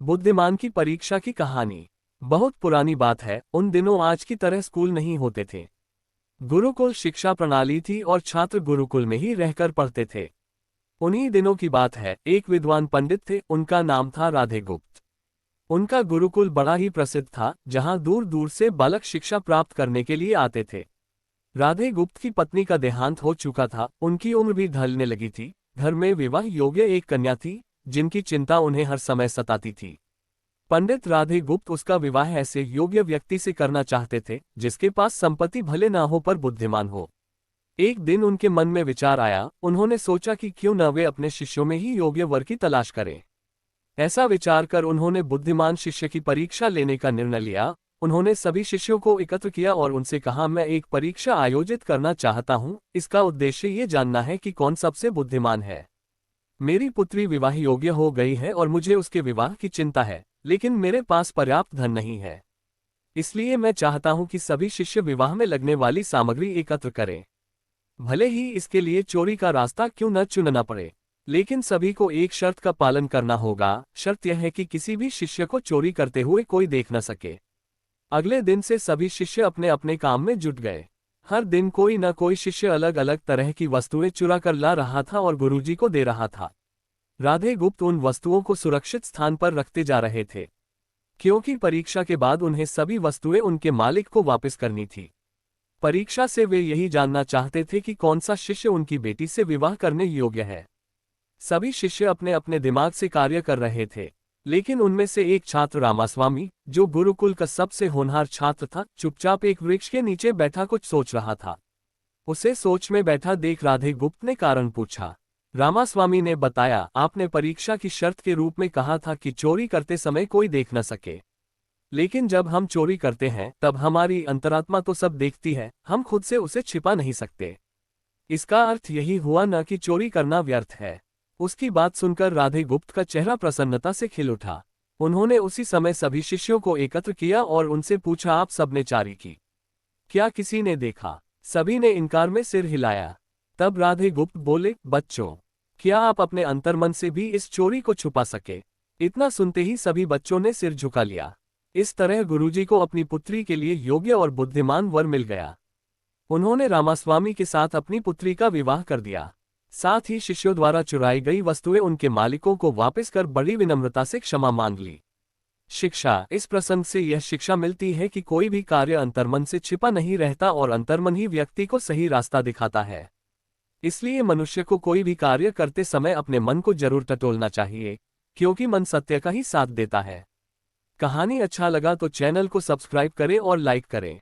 बुद्धिमान की परीक्षा की कहानी। बहुत पुरानी बात है, उन दिनों आज की तरह स्कूल नहीं होते थे। गुरुकुल शिक्षा प्रणाली थी और छात्र गुरुकुल में ही रहकर पढ़ते थे। उन्हीं दिनों की बात है, एक विद्वान पंडित थे, उनका नाम था राधेगुप्त। उनका गुरुकुल बड़ा ही प्रसिद्ध था, जहां दूर दूर से बालक शिक्षा प्राप्त करने के लिए आते थे। राधेगुप्त की पत्नी का देहांत हो चुका था, उनकी उम्र भी ढलने लगी थी। घर में विवाह योग्य एक कन्या थी, जिनकी चिंता उन्हें हर समय सताती थी। पंडित राधेगुप्त उसका विवाह ऐसे योग्य व्यक्ति से करना चाहते थे, जिसके पास संपत्ति भले ना हो पर बुद्धिमान हो। एक दिन उनके मन में विचार आया, उन्होंने सोचा कि क्यों न वे अपने शिष्यों में ही योग्य वर की तलाश करें। ऐसा विचार कर उन्होंने बुद्धिमान शिष्य की परीक्षा लेने का निर्णय लिया। उन्होंने सभी शिष्यों को एकत्र किया और उनसे कहा, मैं एक परीक्षा आयोजित करना चाहता हूं। इसका उद्देश्य ये जानना है कि कौन सबसे बुद्धिमान है। मेरी पुत्री विवाह योग्य हो गई है और मुझे उसके विवाह की चिंता है, लेकिन मेरे पास पर्याप्त धन नहीं है। इसलिए मैं चाहता हूं कि सभी शिष्य विवाह में लगने वाली सामग्री एकत्र करें। भले ही इसके लिए चोरी का रास्ता क्यों न चुनना पड़े, लेकिन सभी को एक शर्त का पालन करना होगा। शर्त यह है कि किसी भी शिष्य को चोरी करते हुए कोई देख न सके। अगले दिन से सभी शिष्य अपने अपने काम में जुट गए। हर दिन कोई न कोई शिष्य अलग अलग तरह की वस्तुएं चुरा कर ला रहा था और गुरुजी को दे रहा था। राधेगुप्त उन वस्तुओं को सुरक्षित स्थान पर रखते जा रहे थे, क्योंकि परीक्षा के बाद उन्हें सभी वस्तुएं उनके मालिक को वापस करनी थी। परीक्षा से वे यही जानना चाहते थे कि कौन सा शिष्य उनकी बेटी से विवाह करने योग्य है। सभी शिष्य अपने अपने दिमाग से कार्य कर रहे थे, लेकिन उनमें से एक छात्र रामास्वामी, जो गुरुकुल का सबसे होनहार छात्र था, चुपचाप एक वृक्ष के नीचे बैठा कुछ सोच रहा था। उसे सोच में बैठा देख राधेगुप्त ने कारण पूछा। रामास्वामी ने बताया, आपने परीक्षा की शर्त के रूप में कहा था कि चोरी करते समय कोई देख न सके, लेकिन जब हम चोरी करते हैं तब हमारी अंतरात्मा तो सब देखती है, हम खुद से उसे छिपा नहीं सकते। इसका अर्थ यही हुआ न कि चोरी करना व्यर्थ है। उसकी बात सुनकर राधेगुप्त का चेहरा प्रसन्नता से खिल उठा। उन्होंने उसी समय सभी शिष्यों को एकत्र किया और उनसे पूछा, आप सबने चोरी की? क्या किसी ने देखा? सभी ने इनकार में सिर हिलाया। तब राधेगुप्त बोले, बच्चों, क्या आप अपने अंतर्मन से भी इस चोरी को छुपा सके? इतना सुनते ही सभी बच्चों ने सिर झुका लिया। इस तरह गुरुजी को अपनी पुत्री के लिए योग्य और बुद्धिमान वर मिल गया। उन्होंने रामास्वामी के साथ अपनी पुत्री का विवाह कर दिया। साथ ही शिष्यों द्वारा चुराई गई वस्तुएं उनके मालिकों को वापस कर बड़ी विनम्रता से क्षमा मांग ली। शिक्षा। इस प्रसंग से यह शिक्षा मिलती है कि कोई भी कार्य अंतर्मन से छिपा नहीं रहता और अंतर्मन ही व्यक्ति को सही रास्ता दिखाता है। इसलिए मनुष्य को कोई भी कार्य करते समय अपने मन को जरूर टटोलना चाहिए, क्योंकि मन सत्य का ही साथ देता है। कहानी अच्छा लगा तो चैनल को सब्सक्राइब करें और लाइक करें।